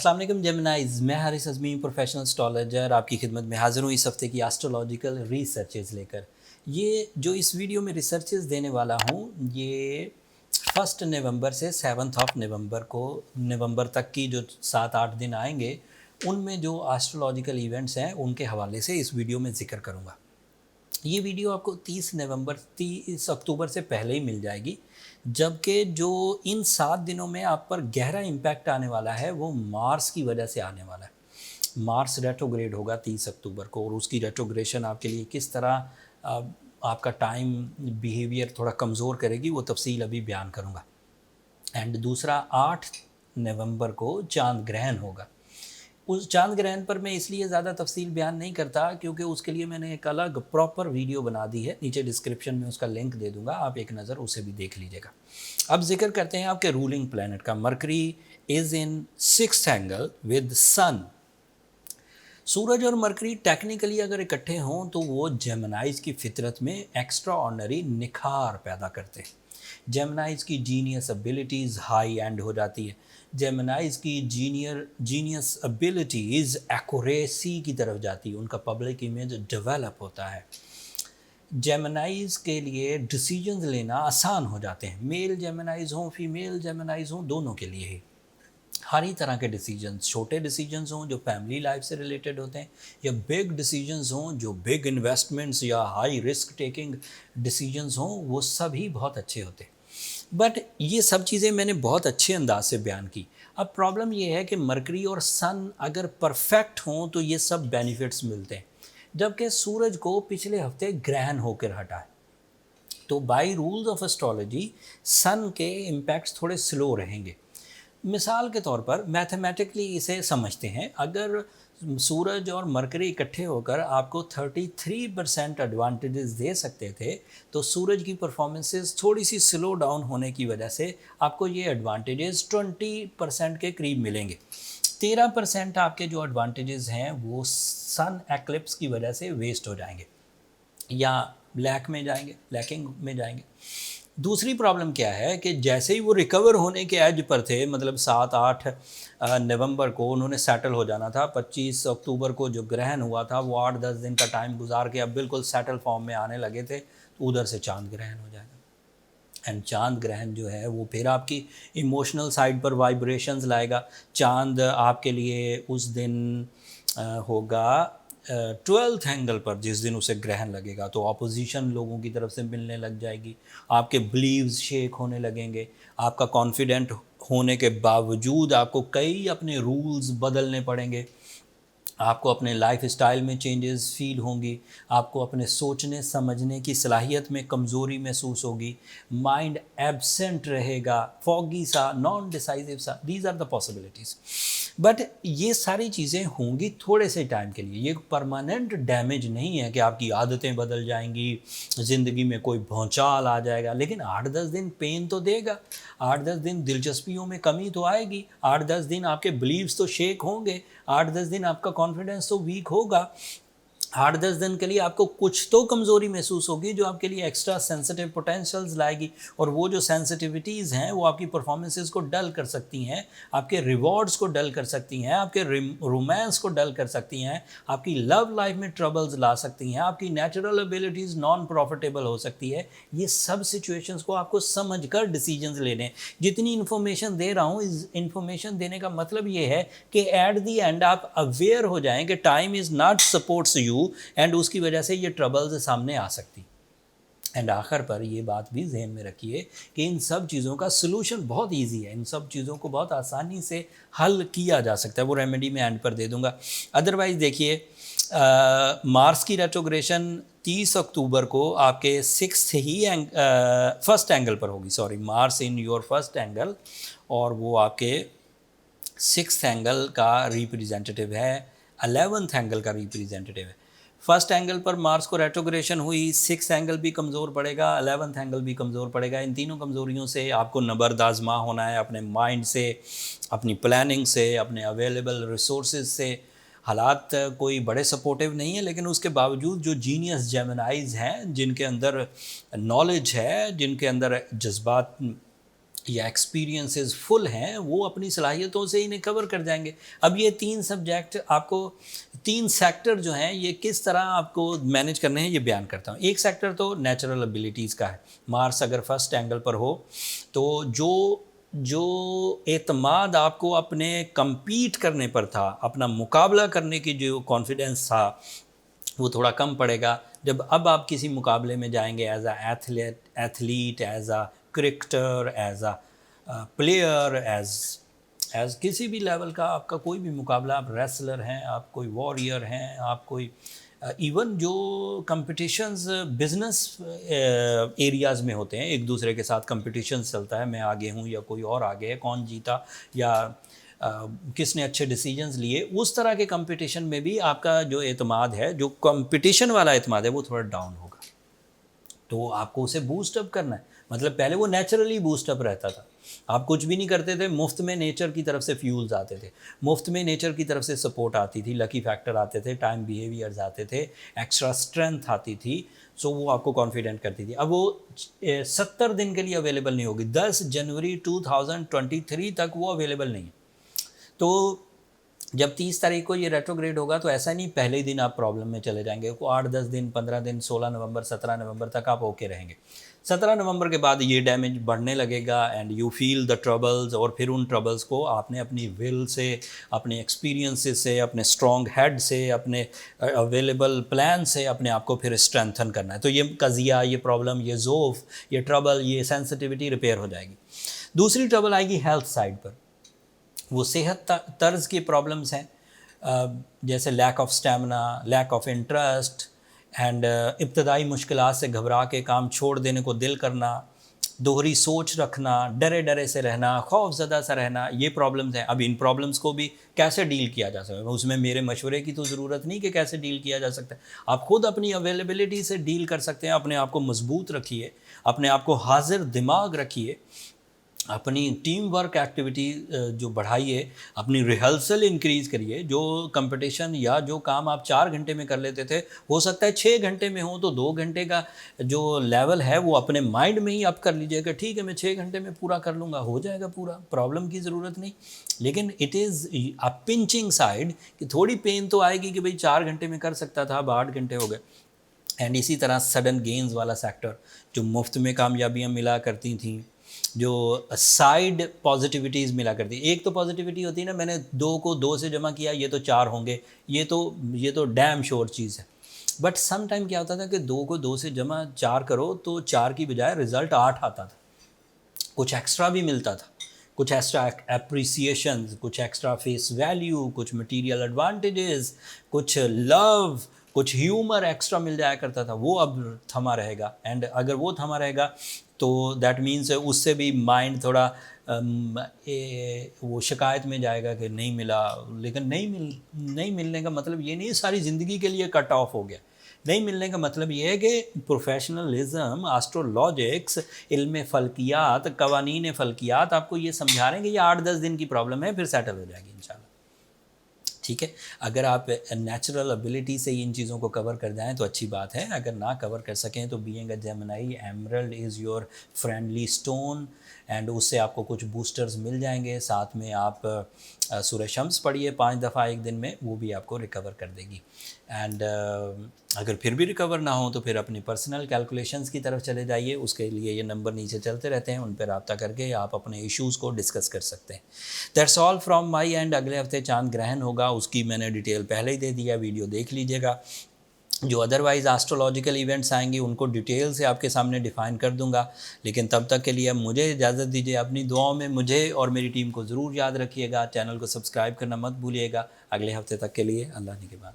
अस्सलाम वालेकुम जेमिनाइज, मैं हारिस अज़मी प्रोफेशनल एस्ट्रोलॉजर आपकी खिदमत में हाज़िर हूँ इस हफ्ते की एस्ट्रोलॉजिकल रिसर्चेज़ लेकर। ये जो इस वीडियो में रिसर्चेज़ देने वाला हूँ ये 1 नवंबर से 7 नवंबर को नवंबर तक की जो 7-8 दिन आएंगे उनमें जो एस्ट्रोलॉजिकल इवेंट्स हैं उनके हवाले से इस वीडियो में ज़िक्र करूँगा। ये वीडियो आपको 30 अक्टूबर से पहले ही मिल जाएगी, जबकि जो इन 7 दिनों में आप पर गहरा इम्पैक्ट आने वाला है वो मार्स की वजह से आने वाला है। मार्स रेट्रोग्रेड होगा 30 अक्टूबर को और उसकी रेट्रोग्रेशन आपके लिए किस तरह आपका टाइम बिहेवियर थोड़ा कमज़ोर करेगी वो तफसील अभी बयान करूँगा। एंड दूसरा 8 नवंबर को चांद ग्रहण होगा। उस चांद ग्रहण पर मैं इसलिए ज़्यादा तफसील बयान नहीं करता क्योंकि उसके लिए मैंने एक अलग प्रॉपर वीडियो बना दी है, नीचे डिस्क्रिप्शन में उसका लिंक दे दूंगा, आप एक नज़र उसे भी देख लीजिएगा। अब जिक्र करते हैं आपके रूलिंग प्लैनेट का। Mercury is in 6th angle with sun. सूरज और मरकरी टेक्निकली अगर इकट्ठे हों तो वो जेमिनाइज की फितरत में एक्स्ट्रा ऑर्डनरी निखार पैदा करते हैं। जेमिनाइज की जीनियस एबिलिटीज़ हाई एंड हो जाती है। जेमिनाइज की जीनियस एबिलिटीज़ एक्यूरेसी की तरफ जाती है, उनका पब्लिक इमेज डेवलप होता है। जेमिनाइज के लिए डिसीजंस लेना आसान हो जाते हैं, मेल जेमिनाइज हों फीमेल जेमिनाइज हों, दोनों के लिए ही। हर ही तरह के डिसीजंस, छोटे डिसीजंस हों जो फैमिली लाइफ से रिलेटेड होते हैं या बिग डिसीजंस हों जो बिग इन्वेस्टमेंट्स या हाई रिस्क टेकिंग डिसीजंस हों, वो सभी बहुत अच्छे होते हैं। बट ये सब चीज़ें मैंने बहुत अच्छे अंदाज से बयान की। अब प्रॉब्लम ये है कि मरकरी और सन अगर परफेक्ट हों तो ये सब बेनिफिट्स मिलते हैं, जबकि सूरज को पिछले हफ्ते ग्रहण होकर हटा है। तो बाय रूल्स ऑफ एस्ट्रोलॉजी सन के इम्पैक्ट्स थोड़े स्लो रहेंगे। मिसाल के तौर पर मैथमेटिकली इसे समझते हैं, अगर सूरज और मरकरी इकट्ठे होकर आपको 33% एडवांटेजेस दे सकते थे, तो सूरज की परफॉर्मेंसेस थोड़ी सी स्लो डाउन होने की वजह से आपको ये एडवांटेजेस 20% के करीब मिलेंगे। 13% आपके जो एडवांटेजेस हैं वो सन एक्लिप्स की वजह से वेस्ट हो जाएंगे या लैकिंग में जाएंगे। दूसरी प्रॉब्लम क्या है कि जैसे ही वो रिकवर होने के एज पर थे, मतलब 7-8 नवंबर को उन्होंने सेटल हो जाना था। 25 अक्टूबर को जो ग्रहण हुआ था वो 8-10 दिन का टाइम गुजार के अब बिल्कुल सेटल फॉर्म में आने लगे थे, तो उधर से चांद ग्रहण हो जाएगा। एंड चांद ग्रहण जो है वो फिर आपकी इमोशनल साइड पर वाइब्रेशंस लाएगा। चांद आपके लिए उस दिन होगा 12th एंगल पर, जिस दिन उसे ग्रहण लगेगा तो ऑपोजिशन लोगों की तरफ से मिलने लग जाएगी, आपके बिलीव्स शेक होने लगेंगे, आपका कॉन्फिडेंट होने के बावजूद आपको कई अपने रूल्स बदलने पड़ेंगे, आपको अपने लाइफ स्टाइल में चेंजेस फील होंगी, आपको अपने सोचने समझने की सलाहियत में कमज़ोरी महसूस होगी, माइंड एब्सेंट रहेगा, फॉगी सा, नॉन डिसाइसिव सा। These are the possibilities. But ये सारी चीज़ें होंगी थोड़े से टाइम के लिए, ये परमानेंट डैमेज नहीं है कि आपकी आदतें बदल जाएंगी, ज़िंदगी में कोई भौचाल आ जाएगा। लेकिन 8-10 दिन पेन तो देगा, 8-10 दिन दिलचस्पियों में कमी तो आएगी, 8-10 दिन आपके बिलीव्स तो शेक होंगे, 8-10 दिन आपका कॉन्फिडेंस तो वीक होगा, 8-10 दिन के लिए आपको कुछ तो कमज़ोरी महसूस होगी जो आपके लिए एक्स्ट्रा सेंसिटिव पोटेंशियल्स लाएगी। और वो जो सेंसिटिविटीज़ हैं वो आपकी परफॉर्मेंसेस को डल कर सकती हैं, आपके रिवॉर्ड्स को डल कर सकती हैं, आपके रोमांस को डल कर सकती हैं, आपकी लव लाइफ में ट्रबल्स ला सकती हैं, आपकी नेचुरल एबिलिटीज़ नॉन प्रॉफिटेबल हो सकती है। ये सब सिचुएशंस को आपको समझ कर डिसीजंस लेने। जितनी इन्फॉर्मेशन दे रहा हूँ, इस इन्फॉर्मेशन देने का मतलब ये है कि एट दी एंड आप अवेयर हो जाएं कि time is not supports you and उसकी वजह से ये ट्रबल्स सामने आ सकती। एंड आखिर पर ये बात भी जहन में रखिए कि इन सब चीज़ों का सलूशन बहुत इजी है, इन सब चीज़ों को बहुत आसानी से हल किया जा सकता है। वो रेमेडी मैं एंड पर दे दूंगा। अदरवाइज़ देखिए, मार्स की रेट्रोग्रेशन 30 अक्टूबर को आपके फर्स्ट एंगल पर होगी, sorry, Mars in your first angle, और वो आपके 6th एंगल का रिप्रेजेंटेटिव है, 11th एंगल का रिप्रेजेंटेटिव है। फर्स्ट एंगल पर मार्स को रेट्रोग्रेशन हुई, 6th एंगल भी कमज़ोर पड़ेगा, 11th एंगल भी कमज़ोर पड़ेगा। इन तीनों कमज़ोरियों से आपको नबर्द आज़मा होना है, अपने माइंड से, अपनी प्लानिंग से, अपने अवेलेबल रिसोर्सेज से। हालात कोई बड़े सपोर्टिव नहीं है, लेकिन उसके बावजूद जो जीनियस जेमिनाइज हैं, जिनके अंदर नॉलेज है, जिनके अंदर जज्बात या एक्सपीरियंसेस फुल हैं, वो अपनी सलाहियतों से इन्हें कवर कर जाएंगे। अब ये 3 सब्जेक्ट आपको, 3 सेक्टर जो हैं ये किस तरह आपको मैनेज करने हैं ये बयान करता हूँ। एक सेक्टर तो नेचुरल एबिलिटीज़ का है। मार्स अगर फर्स्ट एंगल पर हो तो जो एतमाद आपको अपने compete करने पर था, अपना मुकाबला करने की जो कॉन्फिडेंस था, वो थोड़ा कम पड़ेगा जब अब आप किसी मुकाबले में जाएंगे एज आ एथलीट, एज आ क्रिकेटर, एज आ प्लेयर, एज किसी भी लेवल का आपका कोई भी मुकाबला, आप रेसलर हैं, आप कोई वॉरियर हैं, आप कोई इवन जो कंपटीशंस बिजनेस एरियाज़ में होते हैं, एक दूसरे के साथ कंपटीशन चलता है, मैं आगे हूँ या कोई और आगे है, कौन जीता या किसने अच्छे डिसीजंस लिए, उस तरह के कंपटीशन में भी आपका जो एतमाद है, जो कंपटीशन वाला एतमाद है, वो थोड़ा डाउन होगा। तो आपको उसे बूस्ट अप करना है। मतलब पहले वो नेचुरली बूस्ट अप रहता था, आप कुछ भी नहीं करते थे, मुफ्त में नेचर की तरफ से फ्यूल्स आते थे, मुफ्त में नेचर की तरफ से सपोर्ट आती थी, लकी फैक्टर आते थे, टाइम बिहेवियर्स आते थे, एक्स्ट्रा स्ट्रेंथ आती थी, सो वो आपको कॉन्फिडेंट करती थी। अब वो 70 दिन के लिए अवेलेबल नहीं होगी, 10 जनवरी 2023 तक वो अवेलेबल नहीं है। तो जब 30 तारीख को ये रेट्रोग्रेड होगा तो ऐसा नहीं पहले ही दिन आप प्रॉब्लम में चले जाएंगे, वो 8-10 दिन, 15 दिन, 16 नवंबर, 17 नवंबर तक आप ओके रहेंगे। 17 नवंबर के बाद ये डैमेज बढ़ने लगेगा and you feel the troubles, और फिर उन ट्रबल्स को आपने अपनी विल से, अपने एक्सपीरियंसेस से, अपने स्ट्रॉन्ग हेड से, अपने अवेलेबल प्लान से अपने आप को फिर स्ट्रेंथन करना है। तो ये कज़िया, ये प्रॉब्लम, ये ज़ोफ़, ये ट्रबल, ये सेंसिटिविटी रिपेयर हो जाएगी। दूसरी ट्रबल आएगी हेल्थ साइड पर, वो सेहत तर्ज की प्रॉब्लम्स हैं, जैसे lack of stamina, lack of interest and इब्तदाई मुश्किलात से घबरा के काम छोड़ देने को दिल करना, दोहरी सोच रखना, डरे डरे से रहना, खौफज़दा सा रहना, ये प्रॉब्लम्स हैं। अब इन प्रॉब्लम्स को भी कैसे डील किया जा सकता है, उसमें मेरे मशवरे की तो ज़रूरत नहीं कि कैसे डील किया जा सकता है, आप खुद अपनी अवेलेबिलिटी से डील कर सकते हैं। अपने आप को मजबूत रखिए, अपने आप को हाजिर दिमाग रखिए, अपनी टीम वर्क एक्टिविटी जो बढ़ाइए, अपनी रिहर्सल इंक्रीज़ करिए। जो कंपटीशन या जो काम आप 4 घंटे में कर लेते थे, हो सकता है 6 घंटे में हो, तो 2 घंटे का जो लेवल है वो अपने माइंड में ही अप कर लीजिएगा। ठीक है, मैं 6 घंटे में पूरा कर लूँगा, हो जाएगा पूरा, प्रॉब्लम की ज़रूरत नहीं। लेकिन it is a pinching side कि थोड़ी पेन तो आएगी कि भाई 4 घंटे में कर सकता था, अब 8 घंटे हो गए। एंड इसी तरह सडन गेंस वाला सेक्टर, जो मुफ्त में कामयाबियाँ मिला करती थी, जो साइड पॉजिटिविटीज़ मिला करती। एक तो पॉजिटिविटी होती है ना, मैंने 2 को 2 से जमा किया, ये तो 4 होंगे, ये तो डैम श्योर चीज़ है। बट सम टाइम क्या होता था कि 2 को 2 से जमा 4 करो तो 4 की बजाय रिज़ल्ट 8 आता था, कुछ एक्स्ट्रा भी मिलता था, कुछ एक्स्ट्रा एप्रिसिएशन, कुछ एक्स्ट्रा फेस वैल्यू, कुछ मटेरियल एडवांटेजेस, कुछ लव, कुछ ह्यूमर एक्स्ट्रा मिल जाया करता था। वो अब थमा रहेगा, एंड अगर वो थमा रहेगा तो दैट मीन्स उससे भी माइंड थोड़ा वो शिकायत में जाएगा कि नहीं मिला। लेकिन नहीं मिलने का मतलब ये नहीं सारी ज़िंदगी के लिए कट ऑफ हो गया। नहीं मिलने का मतलब ये है कि प्रोफेशनलिज्म, एस्ट्रोलॉजिक्स, इल्म फ़ल्कियात, कवानीन फ़ल्कियात आपको ये समझा रहे हैं कि ये 8-10 दिन की प्रॉब्लम है, फिर सेटल हो जाएगी इंशाल्लाह। ठीक है, अगर आप नेचुरल एबिलिटी से इन चीज़ों को कवर कर जाएं तो अच्छी बात है, अगर ना कवर कर सकें तो being a Gemini, emerald is your friendly stone, and उससे आपको कुछ बूस्टर्स मिल जाएंगे। साथ में आप सूरह शम्स पढ़िए 5 दफ़ा एक दिन में, वो भी आपको रिकवर कर देगी। एंड अगर फिर भी रिकवर ना हो तो फिर अपनी पर्सनल कैलकुलेशंस की तरफ चले जाइए, उसके लिए ये नंबर नीचे चलते रहते हैं, उन पर रब्ता करके आप अपने इश्यूज़ को डिस्कस कर सकते हैं। That's all from my and. अगले हफ्ते चांद ग्रहण होगा, उसकी मैंने डिटेल पहले ही दे दिया, वीडियो देख लीजिएगा। जो अदरवाइज़ एस्ट्रोलॉजिकल इवेंट्स आएंगे उनको डिटेल से आपके सामने डिफ़ाइन कर दूंगा। लेकिन तब तक के लिए मुझे इजाज़त दीजिए। अपनी दुआओं में मुझे और मेरी टीम को ज़रूर याद रखिएगा। चैनल को सब्सक्राइब करना मत भूलिएगा। अगले हफ्ते तक के लिए अल्लाह निगहबान।